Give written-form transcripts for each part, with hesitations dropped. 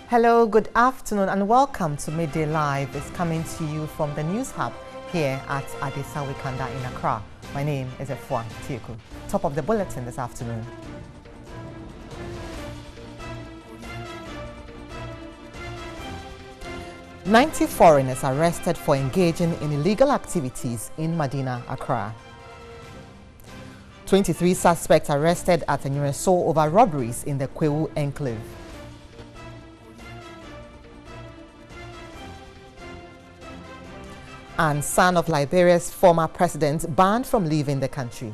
Hello, good afternoon and welcome to Midday Live. It's coming to you from the News Hub here at Adesawe Kanda in Accra. My name is Efwa Tieku. Top of the bulletin this afternoon. "90 foreigners arrested for engaging in illegal activities in Medina, Accra. 23 suspects arrested at Enureso over robberies in the Kwewu enclave. And son of Liberia's former president banned from leaving the country.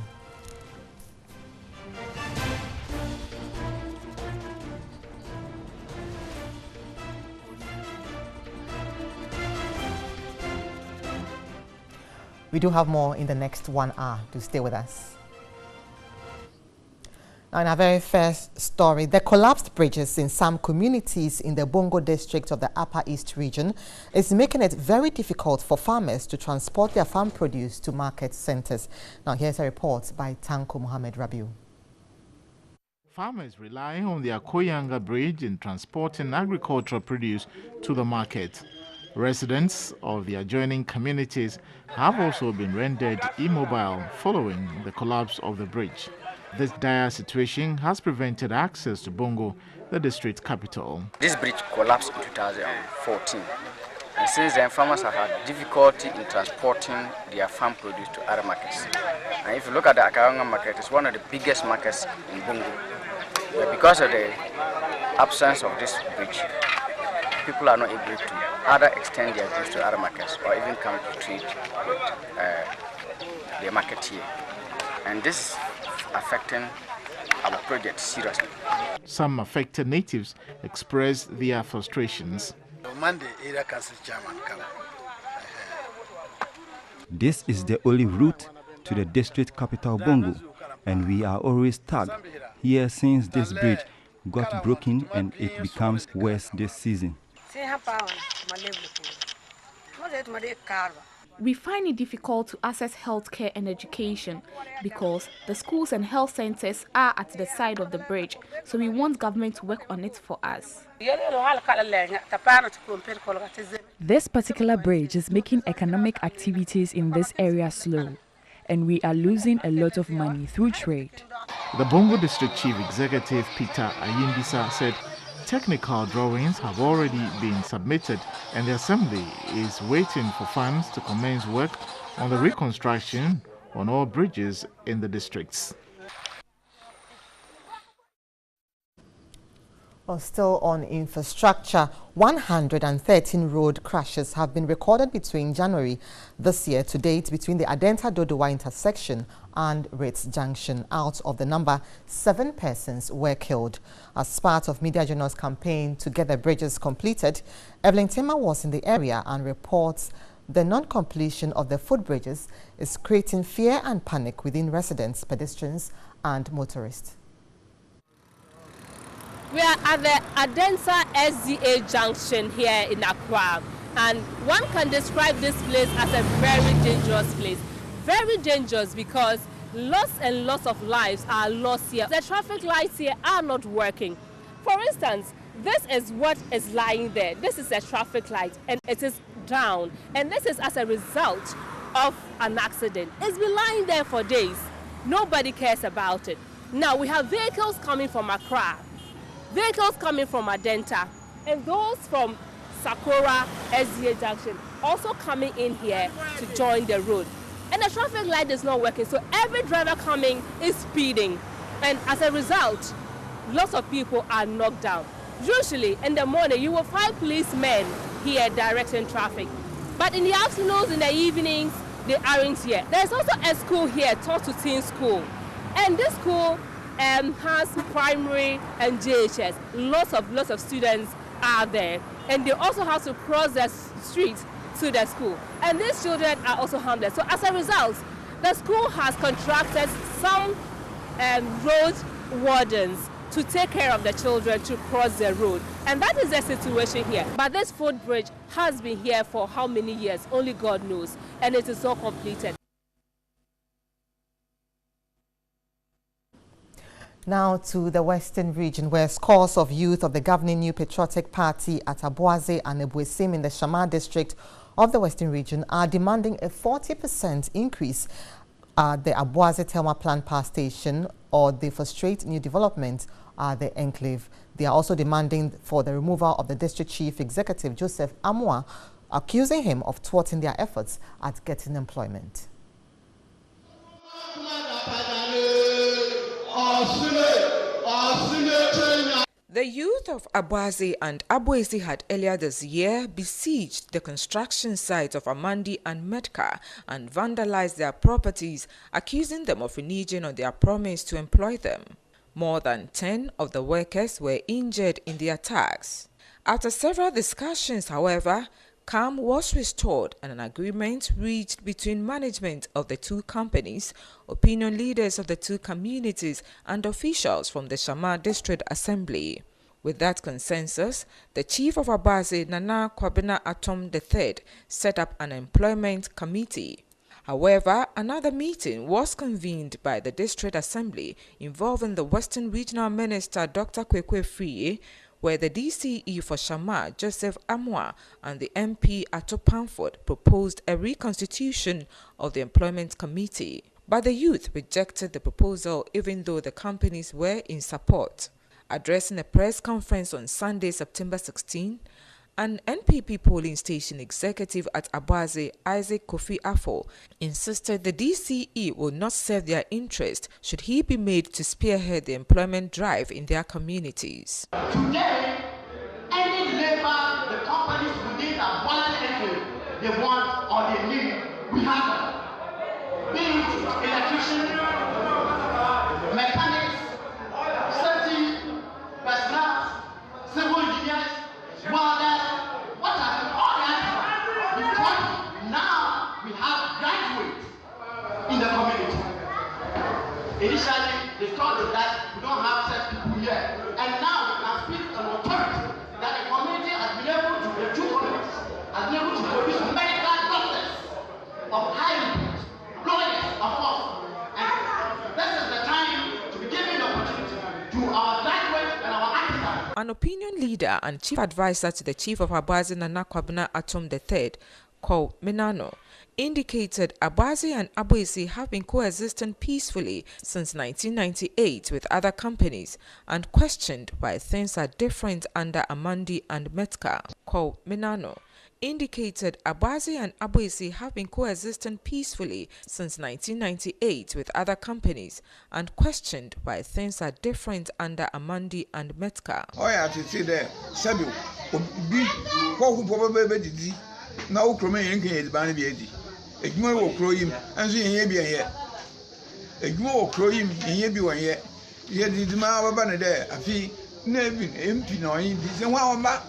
We do have more in the next 1 hour. To stay with us. Now, in our very first story, the collapsed bridges in some communities in the Bongo district of the Upper East region is making it very difficult for farmers to transport their farm produce to market centers. Now, here's a report by Tanko Mohammed Rabiu. Farmers rely on the Akoyanga Bridge in transporting agricultural produce to the market. Residents of the adjoining communities have also been rendered immobile following the collapse of the bridge. This dire situation has prevented access to Bongo, the district capital. This bridge collapsed in 2014, and since then farmers have had difficulty in transporting their farm produce to other markets. And if you look at the Akawanga market, it's one of the biggest markets in Bongo. But because of the absence of this bridge, people are not able to either extend their goods to other markets or even come to trade with the market here. And this is affecting our project seriously. Some affected natives express their frustrations. This is the only route to the district capital Bongo, and we are always stuck here since this bridge got broken, and it becomes worse this season. We find it difficult to access healthcare and education because the schools and health centers are at the side of the bridge, so we want government to work on it for us. This particular bridge is making economic activities in this area slow, and we are losing a lot of money through trade. The Bongo District Chief Executive Peter Ayimbisa said technical drawings have already been submitted and the Assembly is waiting for funds to commence work on the reconstruction on all bridges in the districts. Well, still on infrastructure, 113 road crashes have been recorded between January this year to date between the Adenta-Dodowa intersection and Ritz Junction. Out of the number, 7 persons were killed. As part of Media Journal's campaign to get the bridges completed, Evelyn Tema was in the area and reports the non-completion of the footbridges is creating fear and panic within residents, pedestrians and motorists. We are at the Adensa SDA junction here in Accra, and one can describe this place as a very dangerous place. Very dangerous because lots and lots of lives are lost here. The traffic lights here are not working. For instance, this is what is lying there. This is a traffic light and it is down, and this is as a result of an accident. It's been lying there for days. Nobody cares about it. Now we have vehicles coming from Accra, vehicles coming from Adenta, and those from Sakura SDA Junction also coming in here to join the road. And the traffic light is not working, so every driver coming is speeding. And as a result, lots of people are knocked down. Usually in the morning, you will find policemen here directing traffic. But in the afternoons, in the evenings, they aren't here. There's also a school here, Taught to Teen School. And this school has primary and JHS. Lots of students are there, and they also have to cross the street to the school, and these children are also harmless. So as a result, the school has contracted some road wardens to take care of the children to cross the road, and that is the situation here. But this footbridge has been here for how many years? Only God knows, and it is not completed. Now to the Western region, where scores of youth of the governing New Patriotic Party at Aboase and Ebuesim in the Shama district of the Western region are demanding a 40% increase at the Aboase Thelma Plant Power Station, or they frustrate new development at the enclave. They are also demanding for the removal of the district chief executive, Joseph Amoah, accusing him of thwarting their efforts at getting employment. The youth of Aboase and Aboase had earlier this year besieged the construction sites of Amandi and Metka and vandalized their properties, accusing them of reneging on their promise to employ them. More than 10 of the workers were injured in the attacks. After several discussions, however, calm was restored and an agreement reached between management of the two companies, opinion leaders of the two communities, and officials from the Shama District Assembly. With that consensus, the chief of Aboase, Nana Kwabena Atom III, set up an employment committee. However, another meeting was convened by the District Assembly involving the Western Regional Minister Dr. Kwekwe Friye, where the DCE for Shama, Joseph Amoah, and the MP Ato Pamford proposed a reconstitution of the Employment Committee. But the youth rejected the proposal even though the companies were in support. Addressing a press conference on Sunday, September 16, an NPP polling station executive at Aboase, Isaac Kofi Afo, insisted the DCE will not serve their interest should he be made to spearhead the employment drive in their communities. Today, any labor the companies within Aboase they want or they need, we have them. Be it electrician, mechanics, safety, personnel, civil engineers, welders, what are all that? Because now we have graduates in the community. Initially, they thought that we don't have such people here, and now we can speak on authority that the community has been able to, the two communities has been able to produce medical doctors of high input, lawyers, of course, and this is the time to be giving the opportunity to our graduates and our artisans. An opinion leader and chief advisor to the chief of Aboase, Nana Kwabena Atom III, called Menano, indicated Aboase and Aboase have been coexisting peacefully since 1998 with other companies and questioned why things are different under Amandi and Metka. Called Menano indicated Aboase and Aboase have been coexisting peacefully since 1998 with other companies and questioned why things are different under Amandi and Metka. Oh yeah, to see there, Sabu, be who probably did now Cromay and Banny Beatty. A more will crow him and see here be here. A more crow him and here be one yet. Yet the man of there, a fee, never empty no in this and one back.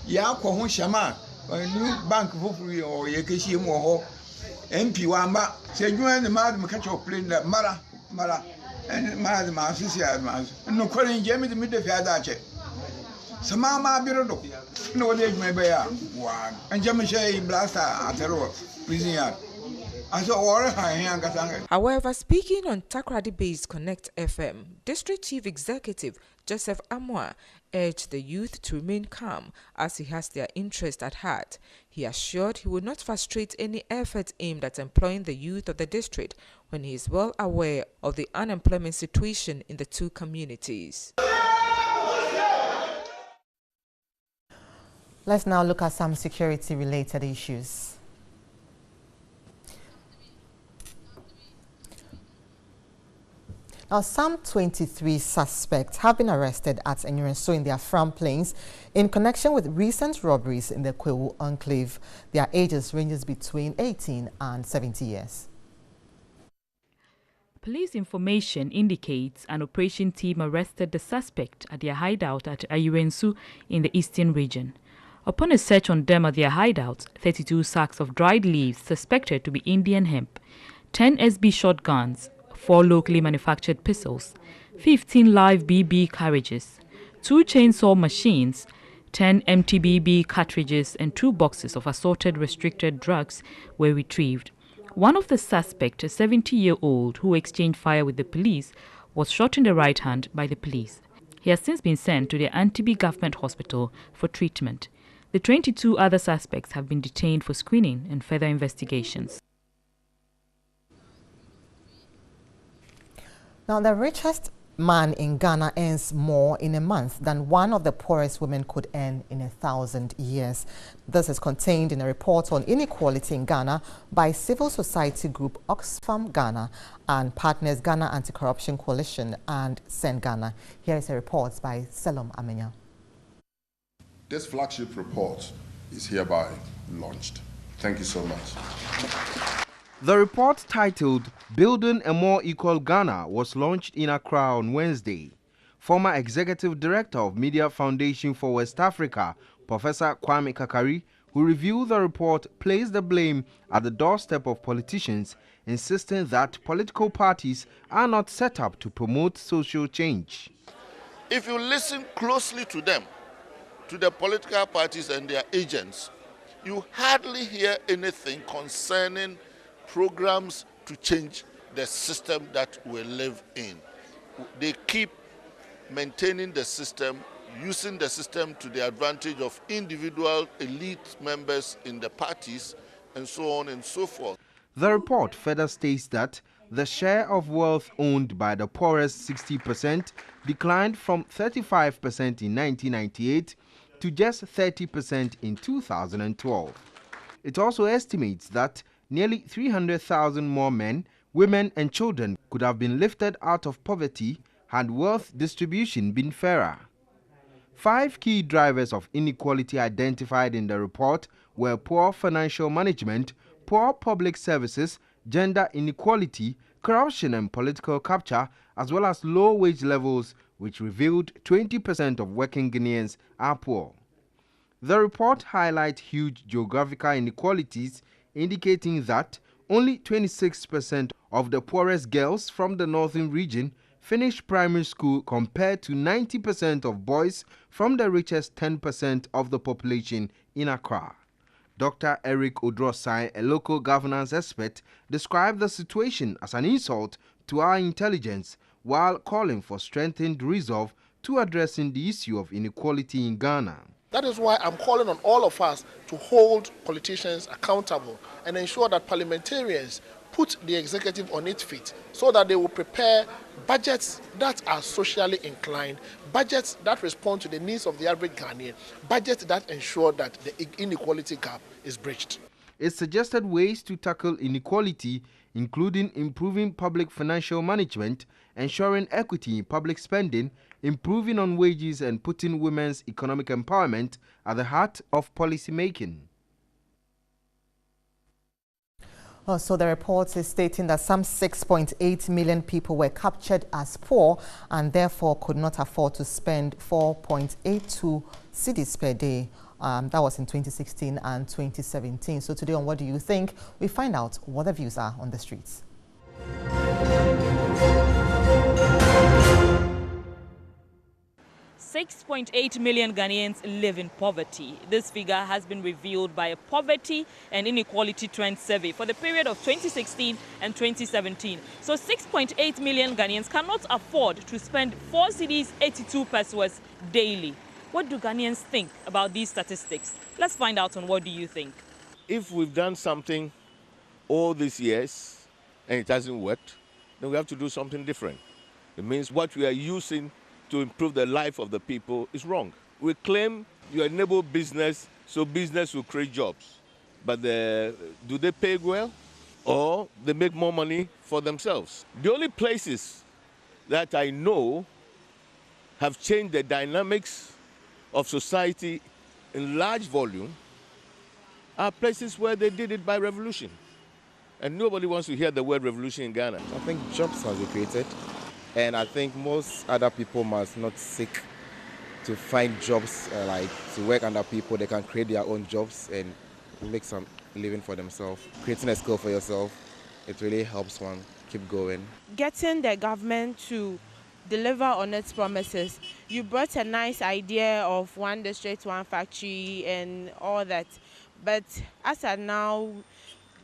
Yako Shama. A new bank hopefully or Yakashi Moho, MP Wamba, say you and the madam catch your plane that Mara, and Madam Assissia, and no calling Jamie the Midday Fiadache. Samama Birodo, no day may be one, and Jamisha Blaster at the road, prison yard. However, speaking on Takrady-based Connect FM, District Chief Executive Joseph Amoah urged the youth to remain calm as he has their interest at heart. He assured he would not frustrate any effort aimed at employing the youth of the district when he is well aware of the unemployment situation in the two communities. Let's now look at some security-related issues. Now, some 23 suspects have been arrested at Enyurenso in their front plains in connection with recent robberies in the Kwewu enclave. Their ages ranges between 18 and 70 years. Police information indicates an operation team arrested the suspect at their hideout at Enyurenso in the eastern region. Upon a search on them at their hideout, 32 sacks of dried leaves suspected to be Indian hemp, 10 SB shotguns, 4 locally manufactured pistols, 15 live BB carriages, 2 chainsaw machines, 10 MTBB cartridges and 2 boxes of assorted restricted drugs were retrieved. One of the suspects, a 70-year-old who exchanged fire with the police, was shot in the right hand by the police. He has since been sent to the Antibes Government Hospital for treatment. The 22 other suspects have been detained for screening and further investigations. Now, the richest man in Ghana earns more in a month than one of the poorest women could earn in 1,000 years. This is contained in a report on inequality in Ghana by civil society group Oxfam Ghana and partners Ghana Anti-Corruption Coalition and Send Ghana. Here is a report by Selom Amenya. This flagship report is hereby launched. Thank you so much. The report, titled Building a More Equal Ghana, was launched in Accra on Wednesday. Former Executive Director of Media Foundation for West Africa, Professor Kwame Kakari, who reviewed the report, placed the blame at the doorstep of politicians, insisting that political parties are not set up to promote social change. If you listen closely to them, to the political parties and their agents, you hardly hear anything concerning programs to change the system that we live in. They keep maintaining the system, using the system to the advantage of individual elite members in the parties, and so on and so forth. The report further states that the share of wealth owned by the poorest 60% declined from 35% in 1998 to just 30% in 2012. It also estimates that nearly 300,000 more men, women and children could have been lifted out of poverty had wealth distribution been fairer. 5 key drivers of inequality identified in the report were poor financial management, poor public services, gender inequality, corruption and political capture, as well as low wage levels, which revealed 20% of working Ghanaians are poor. The report highlights huge geographical inequalities, indicating that only 26% of the poorest girls from the northern region finish primary school compared to 90% of boys from the richest 10% of the population in Accra. Dr. Eric Odrosai, a local governance expert, described the situation as an insult to our intelligence while calling for strengthened resolve to addressing the issue of inequality in Ghana. That is why I'm calling on all of us to hold politicians accountable and ensure that parliamentarians put the executive on its feet so that they will prepare budgets that are socially inclined, budgets that respond to the needs of the average Ghanaian, budgets that ensure that the inequality gap is bridged. It suggested ways to tackle inequality, including improving public financial management, ensuring equity in public spending, improving on wages and putting women's economic empowerment at the heart of policy making. So the report is stating that some 6.8 million people were captured as poor and therefore could not afford to spend 4.82 cedis per day. That was in 2016 and 2017. So today on What Do You Think? We find out what the views are on the streets. 6.8 million Ghanaians live in poverty. This figure has been revealed by a Poverty and Inequality Trend Survey for the period of 2016 and 2017. So 6.8 million Ghanaians cannot afford to spend 4 cedis 82 pesos daily. What do Ghanaians think about these statistics? Let's find out on What Do You Think? If we've done something all these years and it hasn't worked, then we have to do something different. It means what we are using to improve the life of the people is wrong. We claim you enable business, so business will create jobs. But do they pay well? Or they make more money for themselves? The only places that I know have changed the dynamics of society in large volume are places where they did it by revolution. And nobody wants to hear the word revolution in Ghana. I think jobs must be created. And I think most other people must not seek to find jobs like to work under people. They can create their own jobs and make some living for themselves. Creating a skill for yourself, it really helps one keep going. Getting the government to deliver on its promises. You brought a nice idea of one district, one factory and all that. But as of now,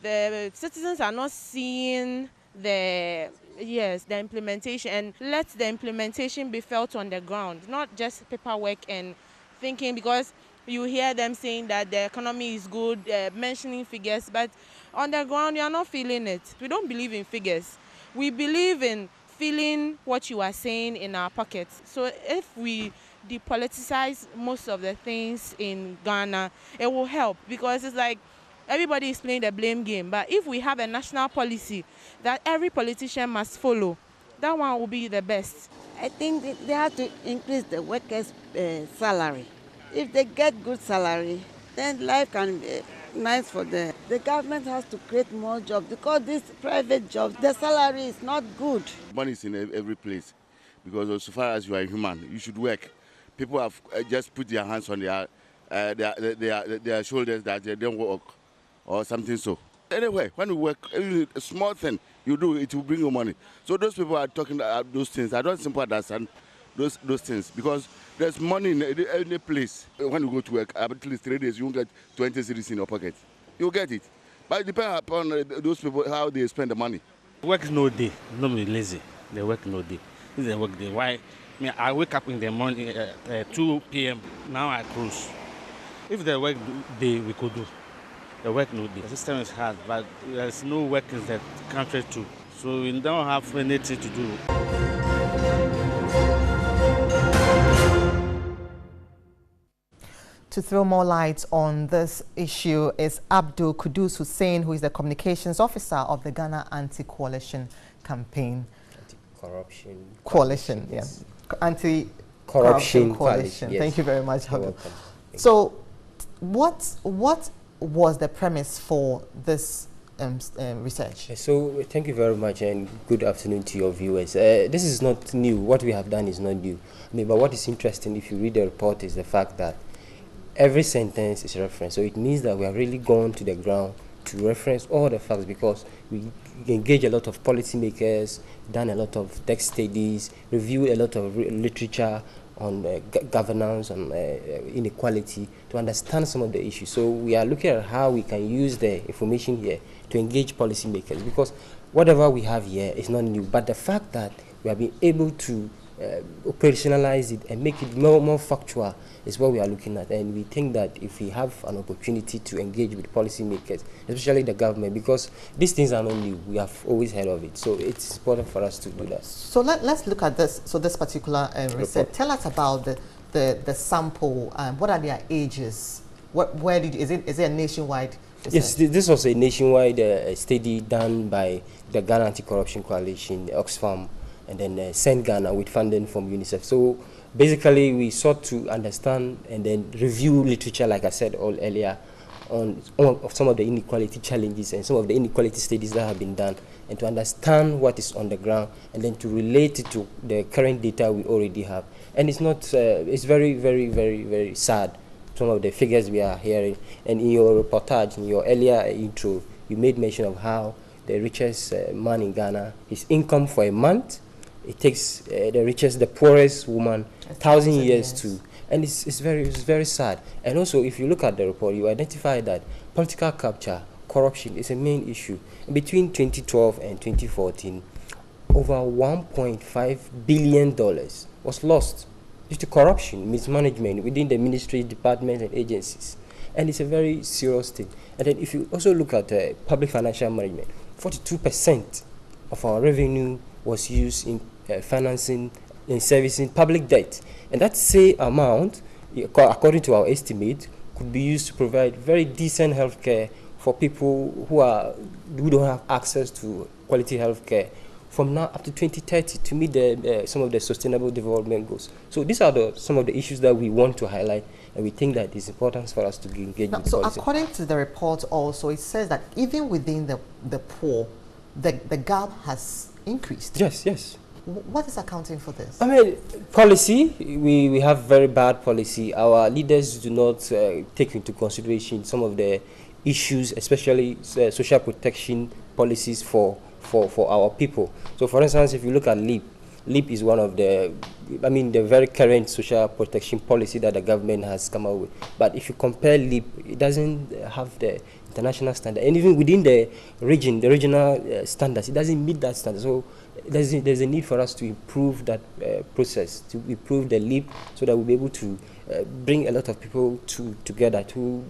the citizens are not seeing the Yes, the implementation, and let the implementation be felt on the ground, not just paperwork and thinking, because you hear them saying that the economy is good, mentioning figures, but on the ground you are not feeling it. We don't believe in figures. We believe in feeling what you are saying in our pockets. So if we depoliticize most of the things in Ghana, it will help, because it's like everybody is playing the blame game. But if we have a national policy that every politician must follow, that one will be the best. I think they have to increase the workers' salary. If they get good salary, then life can be nice for them. The government has to create more jobs, because these private jobs, the salary is not good. Money is in every place, because so far as you are human, you should work. People have just put their hands on their shoulders that they don't work or something so. Anyway, when you work, a small thing you do, it will bring you money. So those people are talking about those things. I don't simply understand those things, because there's money in any place. When you go to work, at least 3 days, you won't get 20 cedis in your pocket. You'll get it. But it depends upon those people, how they spend the money. Work no day, not be lazy. They work no day. This is a work day. Why? I wake up in the morning, 2 p.m. Now I cruise. If the work day, we could do. The work no day. The system is hard, but there's no work in the country too. So we don't have anything to do. To throw more light on this issue is Abdul Kudus Hussein, who is the communications officer of the Ghana Anti-Coalition Campaign. Anti-corruption coalition, yes. Anti-corruption coalition. Yes. Thank you very much. You're welcome. So, what was the premise for this research? So, thank you very much, and good afternoon to your viewers. This is not new. What we have done is not new. But what is interesting, if you read the report, is the fact that every sentence is referenced. So it means that we have really gone to the ground to reference all the facts, because we engage a lot of policymakers, done a lot of text studies, reviewed a lot of literature on governance, on inequality, to understand some of the issues. So we are looking at how we can use the information here to engage policymakers, because whatever we have here is not new, but the fact that we have been able to operationalize it and make it more factual is what we are looking at. And we think that if we have an opportunity to engage with policymakers, especially the government, because these things are not new, we have always heard of it, so it's important for us to do that. So let's look at this. So this particular research, tell us about the sample. What are their ages? Where did is it a nationwide research? Yes, this was a nationwide study done by the Ghana Anti-Corruption Coalition, Oxfam, and then send Ghana with funding from UNICEF. So basically we sought to understand and then review literature, like I said earlier, on some of the inequality challenges and some of the inequality studies that have been done, and to understand what is on the ground, and then to relate it to the current data we already have. And it's not, it's very, very, very, very sad, some of the figures we are hearing. And in your reportage, in your earlier intro, you made mention of how the richest man in Ghana, his income for a month, it takes the poorest woman 1,000 years to, and it's very sad. And also, if you look at the report, you identify that political capture, corruption is a main issue. Between 2012 and 2014, over $1.5 billion was lost due to corruption, mismanagement within the ministry, departments, and agencies. And it's a very serious thing. And then if you also look at public financial management, 42% of our revenue was used in financing and servicing public debt. And that same amount, according to our estimate, could be used to provide very decent health care for people who don't have access to quality health care from now up to 2030 to meet some of the sustainable development goals. So these are some of the issues that we want to highlight, and we think that it's important for us to engage with so policy. According to the report also, it says that even within the poor, the gap has increased. Yes. What is accounting for this? I mean, policy, we have very bad policy. Our leaders do not take into consideration some of the issues, especially social protection policies for our people. So for instance, if you look at LEAP, LEAP is one of the very current social protection policy that the government has come out with. But if you compare LEAP, it doesn't have the international standard, and even within the region, the regional standards, it doesn't meet that standard. So there's a need for us to improve that process, to improve the LEAP, so that we'll be able to bring a lot of people together to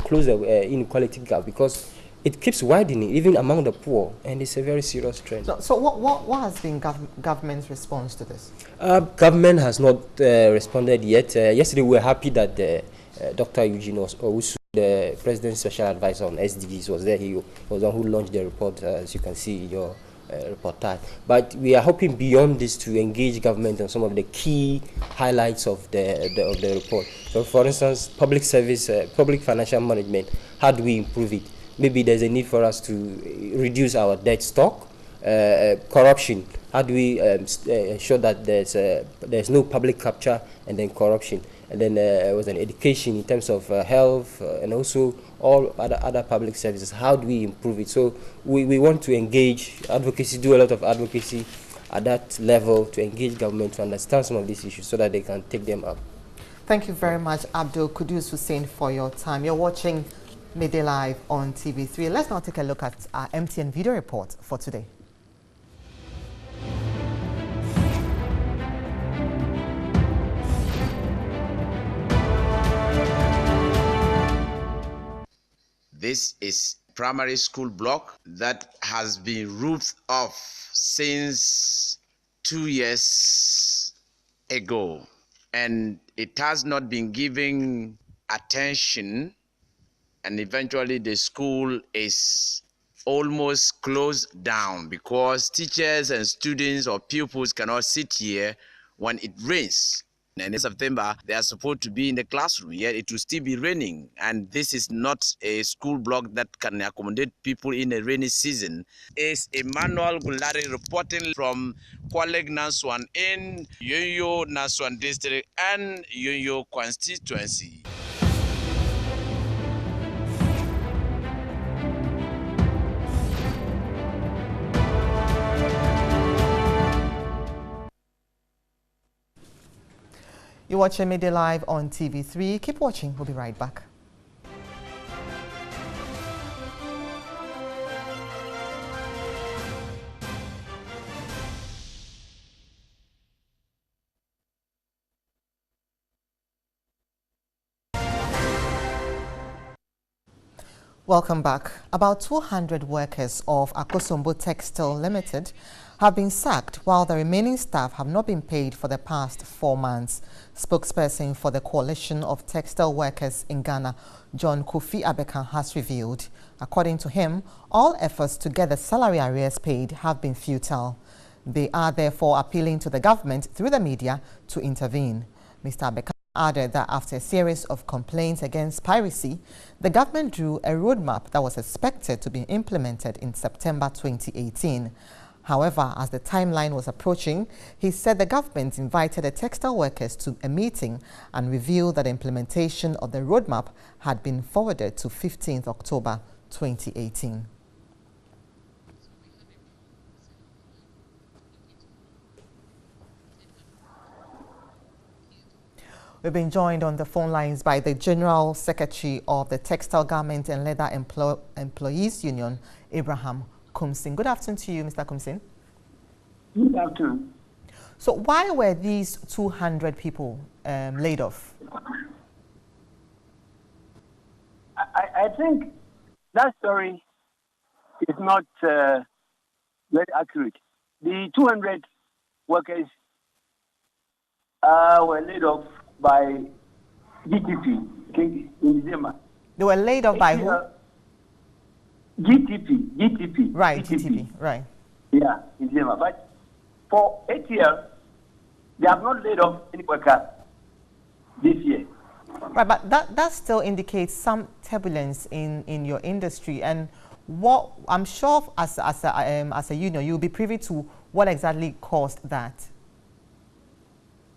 close the inequality gap, because it keeps widening even among the poor, and it's a very serious trend. So what has been government's response to this? Government has not responded yet. Yesterday we were happy that Dr. Eugene Owusu, the President's Special Advisor on SDGs, was there. He was the one who launched the report, as you can see in your reportage. But we are hoping beyond this to engage government on some of the key highlights of the report. So, for instance, public service, public financial management. How do we improve it? Maybe there's a need for us to reduce our debt stock. Corruption. How do we ensure that there's no public capture and then corruption? And then there was an education in terms of health and also all other public services. How do we improve it? So we want to engage advocacy, do a lot of advocacy at that level to engage government to understand some of these issues so that they can take them up. Thank you very much, Abdul Kudus Hussein, for your time. You're watching Midday Live on TV3. Let's now take a look at our MTN video report for today. This is primary school block that has been roofed off since 2 years ago, and it has not been given attention, and eventually the school is almost closed down because teachers and students or pupils cannot sit here when it rains. And in September, they are supposed to be in the classroom, yet it will still be raining. And this is not a school block that can accommodate people in a rainy season. It's Emmanuel Gulari reporting from Kwale Naswan in Yoyo Naswan district and Yoyo constituency. You're watching Midday Live on TV3. Keep watching. We'll be right back. Welcome back. About 200 workers of Akosombo Textile Limited have been sacked, while the remaining staff have not been paid for the past 4 months. Spokesperson for the Coalition of Textile Workers in Ghana, John Kofi Abekan, has revealed. According to him, all efforts to get the salary arrears paid have been futile. They are therefore appealing to the government through the media to intervene. Mr. Abekan added that after a series of complaints against piracy, the government drew a roadmap that was expected to be implemented in September 2018. However, as the timeline was approaching, he said the government invited the textile workers to a meeting and revealed that the implementation of the roadmap had been forwarded to 15th October 2018. We've been joined on the phone lines by the General Secretary of the Textile Garment and Leather Employees Union, Abraham Kumsin. Good afternoon to you, Mr. Kumsin. Good afternoon. So why were these 200 people laid off? I think that story is not very accurate. The 200 workers were laid off by GTP in December. They were laid off by who? GTP. Right, GTP, right. Yeah, in December. But for 8 years, they have not laid off any worker this year. Right, but that still indicates some turbulence in your industry. And what I'm sure as a union, you'll be privy to what exactly caused that.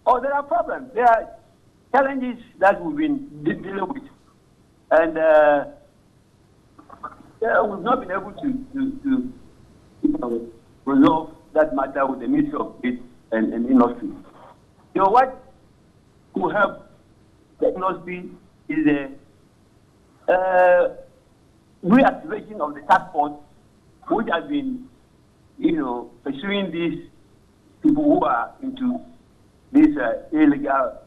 Oh, there are problems. There are challenges that we've been dealing with. And we've not been able to resolve that matter with the Ministry of State and industry. You know what could help the industry is the reactivation of the task force, which has been, pursuing these people who are into this illegal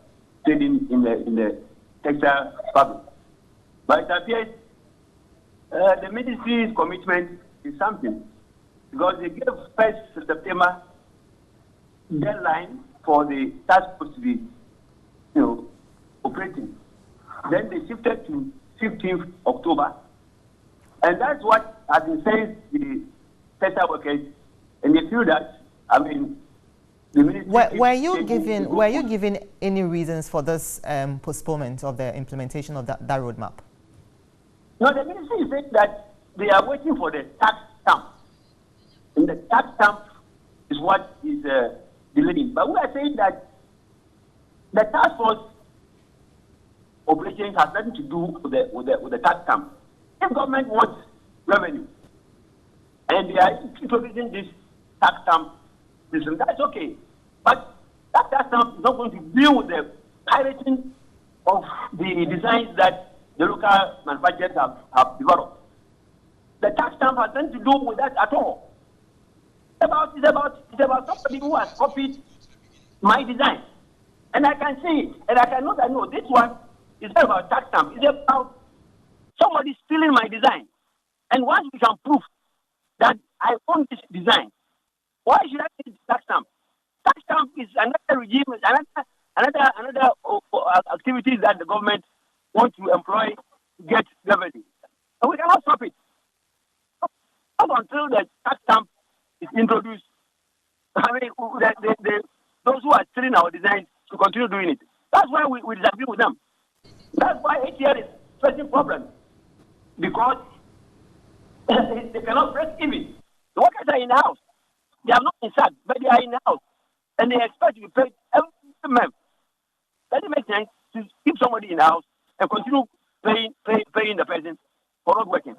trading in the textile fabric. But it appears the ministry's commitment is something, because they gave 1st September deadline for the task force to be, operating. Then they shifted to 15th October, and that's what has been saying the textile workers, and they feel that, the ministry. Were you given any reasons for this postponement of the implementation of that roadmap? No, the ministry is saying that they are waiting for the tax stamp. And the tax stamp is what is delaying. But we are saying that the task force operations has nothing to do with the tax stamp. If government wants revenue and they are introducing this tax stamp system, that's okay. But that tax stamp is not going to deal with the pirating of the designs that the local manufacturers have developed. The tax stamp has nothing to do with that at all. It's about somebody who has copied my design. And I can see it. And I can know that, no, this one is not about tax stamp. It's about somebody stealing my design. And once we can prove that I own this design, why should I need tax stamp? Tax stamp is another regime, another activities that the government want to employ to get revenue. And we cannot stop it. Not until the tax stamp is introduced. Those who are stealing our designs should continue doing it. That's why we disagree with them. That's why ATL is facing problems. Because they cannot break even. The workers are in the house. They have not been sacked, but they are in the house. And they expect to be paid every month. Doesn't make sense to keep somebody in the house and continue paying the person for not working.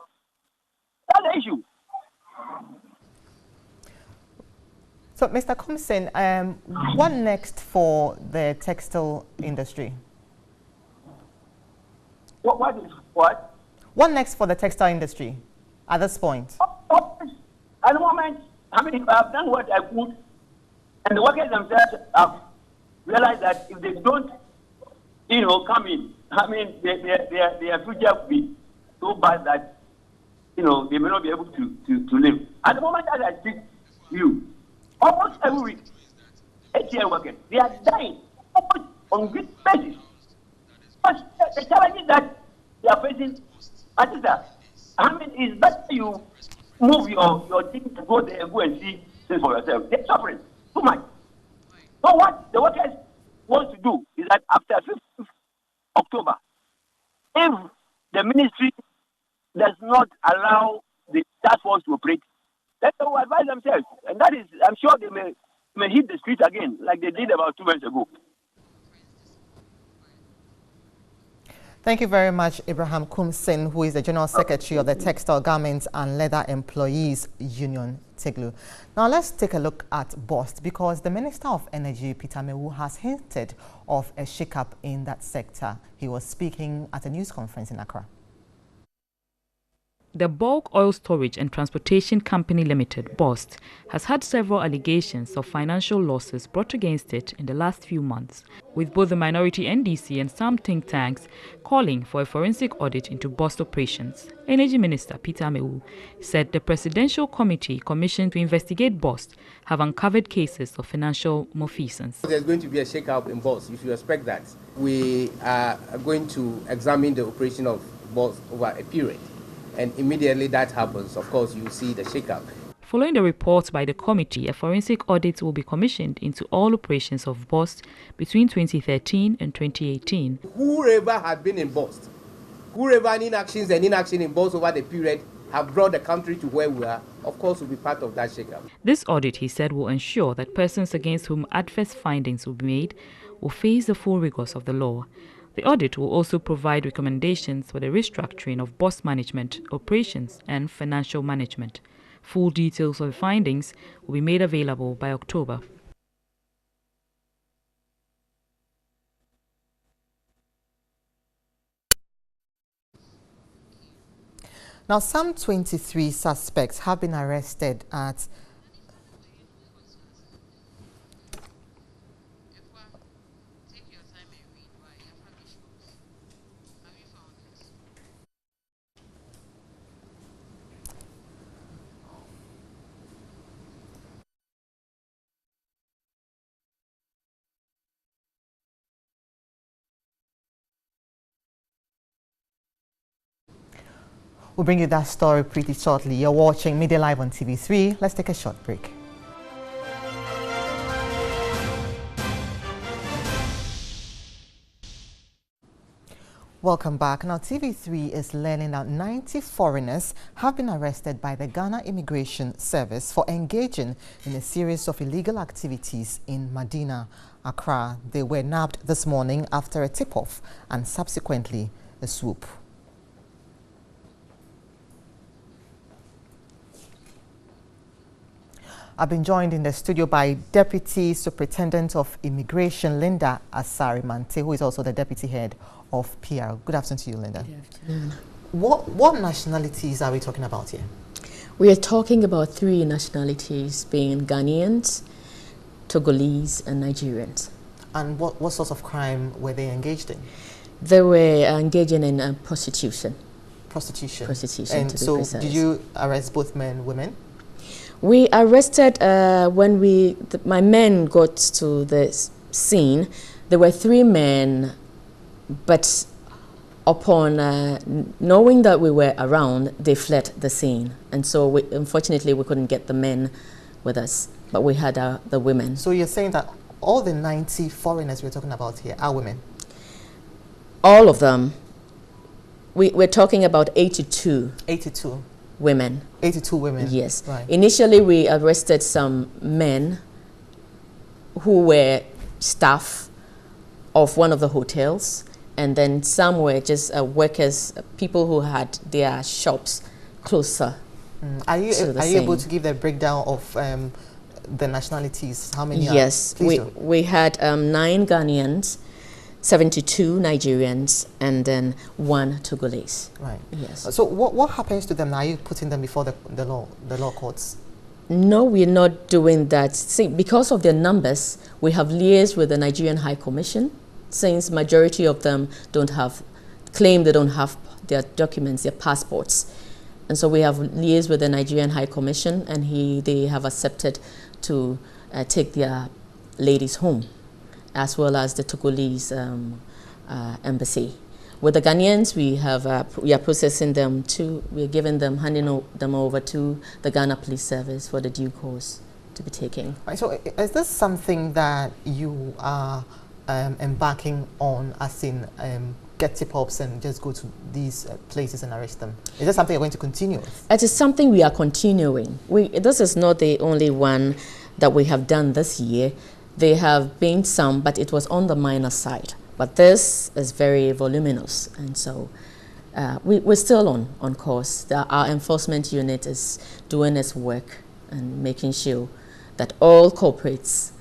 That's the issue. So, Mr. Kumsin, what next for the textile industry? What? What next for the textile industry at this point? At the moment, I've done what I could, and the workers themselves have realized that if they don't, come in, their future will be so bad that, they may not be able to live. At the moment, as I speak to you, almost every week, HCL workers, they are dying almost on weekly basis. But the challenges that they are facing, it's better you move your team to go there and go and see things for yourself. They're suffering too much. So what the workers want to do is that after 5th October, if the ministry does not allow the task force to operate, then they will advise themselves. And that is, I'm sure they may hit the streets again, like they did about 2 months ago. Thank you very much, Abraham Kumsin, who is the General Secretary of the Textile Garments and Leather Employees Union, TIGLU. Now let's take a look at BOST, because the Minister of Energy, Peter Mewu, has hinted of a shake-up in that sector. He was speaking at a news conference in Accra. The Bulk Oil Storage and Transportation Company Limited, BOST, has had several allegations of financial losses brought against it in the last few months, with both the minority NDC and some think tanks calling for a forensic audit into BOST operations. Energy Minister Peter Mewu said the Presidential Committee commissioned to investigate BOST have uncovered cases of financial malfeasance. There's going to be a shake-up in BOST. You should expect that. We are going to examine the operation of BOST over a period. And immediately that happens, of course, you see the shake-up. Following the report by the committee, a forensic audit will be commissioned into all operations of BOST between 2013 and 2018. Whoever had been in BOST, whoever inactions and inaction in BOST over the period have brought the country to where we are, of course, will be part of that shake-up. This audit, he said, will ensure that persons against whom adverse findings will be made will face the full rigors of the law. The audit will also provide recommendations for the restructuring of BOST management, operations, and financial management. Full details of the findings will be made available by October. Now, some 23 suspects have been arrested at We'll bring you that story pretty shortly. You're watching Midday Live on TV3. Let's take a short break. Welcome back. Now, TV3 is learning that 90 foreigners have been arrested by the Ghana Immigration Service for engaging in a series of illegal activities in Medina, Accra. They were nabbed this morning after a tip-off and subsequently a swoop. I've been joined in the studio by Deputy Superintendent of Immigration, Linda Asari-Mante, who is also the Deputy Head of PR. Good afternoon to you, Linda. Good afternoon. What nationalities are we talking about here? We are talking about 3 nationalities, being Ghanaians, Togolese, and Nigerians. And what sorts of crime were they engaged in? They were engaging in prostitution. Prostitution? Prostitution, and to be so precise. did you arrest both men and women? We arrested, when my men got to the scene, there were 3 men, but upon knowing that we were around, they fled the scene. And so unfortunately we couldn't get the men with us, but we had the women. So you're saying that all the 90 foreigners we're talking about here are women? All of them. We're talking about 82. 82? Women. 82 women? Yes. Right. Initially, we arrested some men who were staff of one of the hotels, and then some were just workers, people who had their shops closer. Are you able to give the breakdown of the nationalities? How many? Yes, we had 9 Ghanaians, 72 Nigerians, and then 1 Togolese. Right. Yes. So what happens to them now? Are you putting them before the law courts? No, we're not doing that. See, because of their numbers, we have liaised with the Nigerian High Commission, since majority of them claim they don't have their documents, their passports. And so we have liaised with the Nigerian High Commission, and they have accepted to take their ladies home, as well as the Togolese embassy. With the Ghanaians, we are processing them handing them over to the Ghana Police Service for the due course to be taken. Right, so is this something that you are embarking on, as in get tip-offs and just go to these places and arrest them? Is that something you're going to continue with? It is something we are continuing. This is not the only one that we have done this year. There have been some, but it was on the minor side. But this is very voluminous, and so we're still on course. Our enforcement unit is doing its work and making sure that all culprits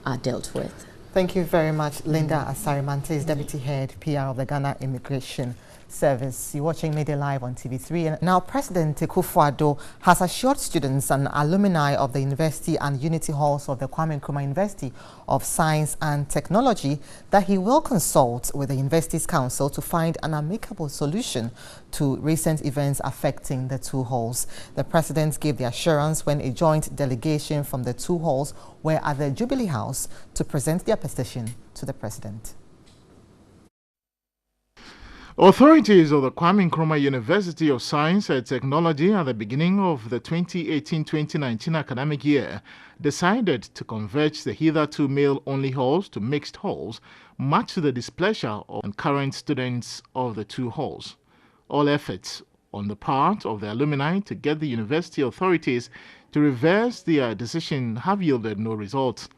are dealt with. Thank you very much. Linda Asari-Mante is Deputy Head PR of the Ghana Immigration Service. You're watching Midday Live on TV3. And now, President Akufo-Addo has assured students and alumni of the university and unity halls of the Kwame Nkrumah University of Science and Technology that he will consult with the university's council to find an amicable solution to recent events affecting the 2 halls. The president gave the assurance when a joint delegation from the 2 halls were at the Jubilee House to present their petition to the president. Authorities of the Kwame Nkrumah University of Science and Technology at the beginning of the 2018-2019 academic year decided to convert the hitherto male-only halls to mixed halls, much to the displeasure of current students of the 2 halls. All efforts on the part of the alumni to get the university authorities to reverse their decision have yielded no results.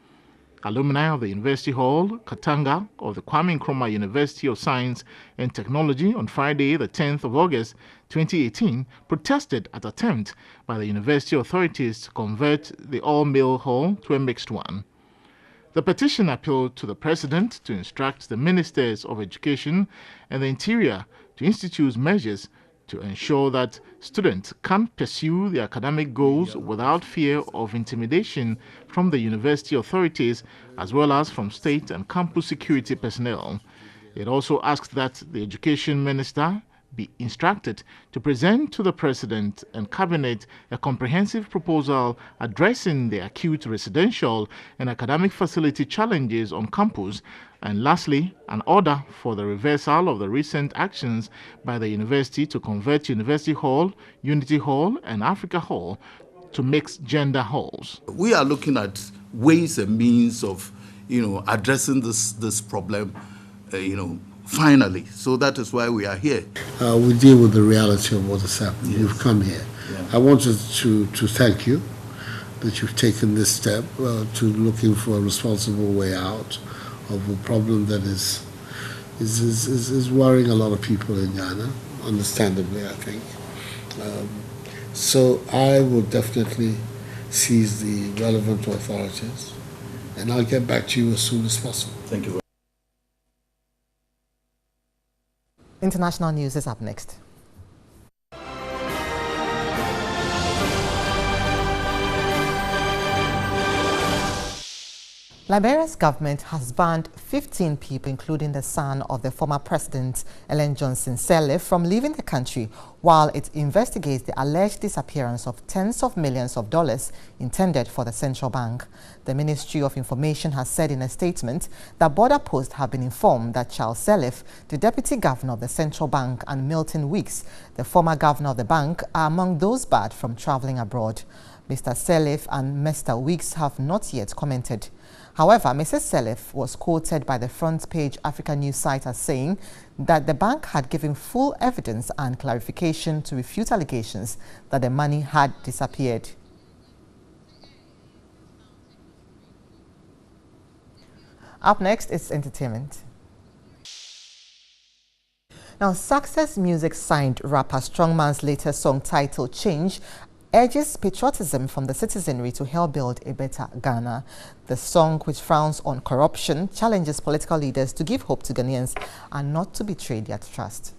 Alumni of the University Hall, Katanga, of the Kwame Nkrumah University of Science and Technology on Friday, the 10th of August 2018, protested at attempt by the university authorities to convert the all-male hall to a mixed one. The petition appealed to the President to instruct the Ministers of Education and the Interior to institute measures to ensure that students can pursue their academic goals without fear of intimidation from the university authorities as well as from state and campus security personnel. It also asked that the Education Minister be instructed to present to the President and Cabinet a comprehensive proposal addressing the acute residential and academic facility challenges on campus, and lastly, an order for the reversal of the recent actions by the university to convert University Hall, Unity Hall, and Africa Hall to mixed gender halls. We are looking at ways and means of, addressing this problem, finally. So that is why we are here. We deal with the reality of what has happened. Yes. You've come here. Yeah. I wanted to thank you that you've taken this step to looking for a responsible way out of a problem that is worrying a lot of people in Ghana, understandably, I think. So I will definitely seize the relevant authorities, and I'll get back to you as soon as possible. Thank you. International news is up next. Liberia's government has banned 15 people, including the son of the former president, Ellen Johnson Sirleaf, from leaving the country while it investigates the alleged disappearance of tens of millions of dollars intended for the central bank. The Ministry of Information has said in a statement that border posts have been informed that Charles Sirleaf, the deputy governor of the central bank, and Milton Weeks, the former governor of the bank, are among those barred from traveling abroad. Mr. Sirleaf and Mr. Weeks have not yet commented. However, Mrs. Sirleaf was quoted by the front page Africa News site as saying that the bank had given full evidence and clarification to refute allegations that the money had disappeared. Up next is entertainment. Now, Success Music signed rapper Strongman's latest song titled Change urges patriotism from the citizenry to help build a better Ghana. The song, which frowns on corruption, challenges political leaders to give hope to Ghanaians and not to betray their trust.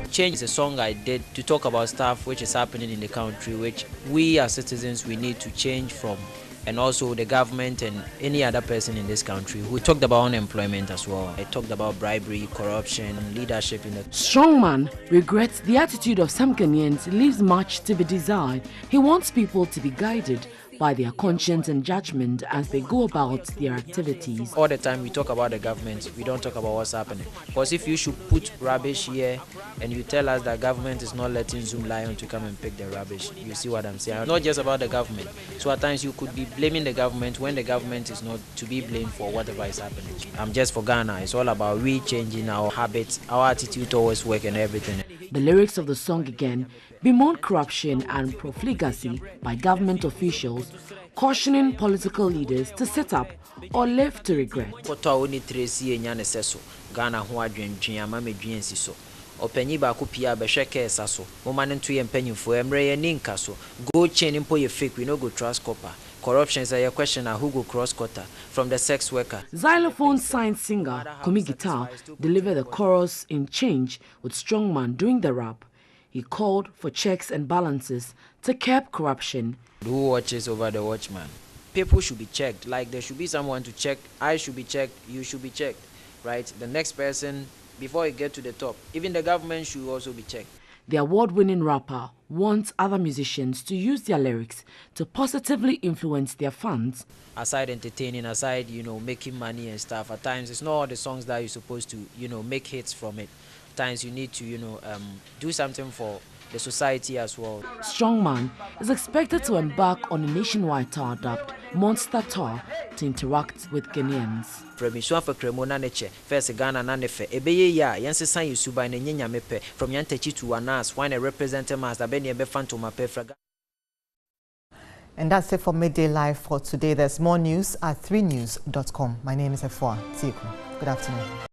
Change is a song I did to talk about stuff which is happening in the country, which we as citizens we need to change from, and also the government and any other person in this country. We talked about unemployment as well. I talked about bribery, corruption, leadership in the... Strongman regrets the attitude of some Ghanaians leaves much to be desired. He wants people to be guided by their conscience and judgment as they go about their activities. All the time we talk about the government, we don't talk about what's happening. Because if you should put rubbish here and you tell us that government is not letting Zoom Lion to come and pick the rubbish, you see what I'm saying? Not just about the government. So at times you could be blaming the government when the government is not to be blamed for whatever is happening. I'm just for Ghana. It's all about we changing our habits, our attitude towards work and everything. The lyrics of the song again bemoan corruption and profligacy by government officials, cautioning political leaders to sit up or live to regret. Openyi ba kupia be hweke saso moma nto ye mpanyimfo emre ye ninka so go chain impo ye fake, we no go trust copper. Corruption is a question who go cross quarter from the sex worker. Xylophone signed singer Kumi Guitar delivered the chorus in Change with Strongman doing the rap. He called for checks and balances to curb corruption. Who watches over the watchman? People should be checked. Like there should be someone to check. I should be checked. You should be checked. Right? The next person, before you get to the top, even the government should also be checked. The award-winning rapper wants other musicians to use their lyrics to positively influence their fans. Aside entertaining, aside, making money and stuff, at times it's not all the songs that you're supposed to, make hits from it. At times you need to, do something for the society as well. Strongman is expected to embark on a nationwide tour dubbed Monster Tour to interact with Ghanaians. First Ghana nanefe ebeye ya yensesan yusuba na nyenya mepe from yantachi to anas when I represent as the beni ebe fantoma pefra. And that's it for Midday Live for today. There's more news at 3news.com. My name is Efua Tiku. Good afternoon.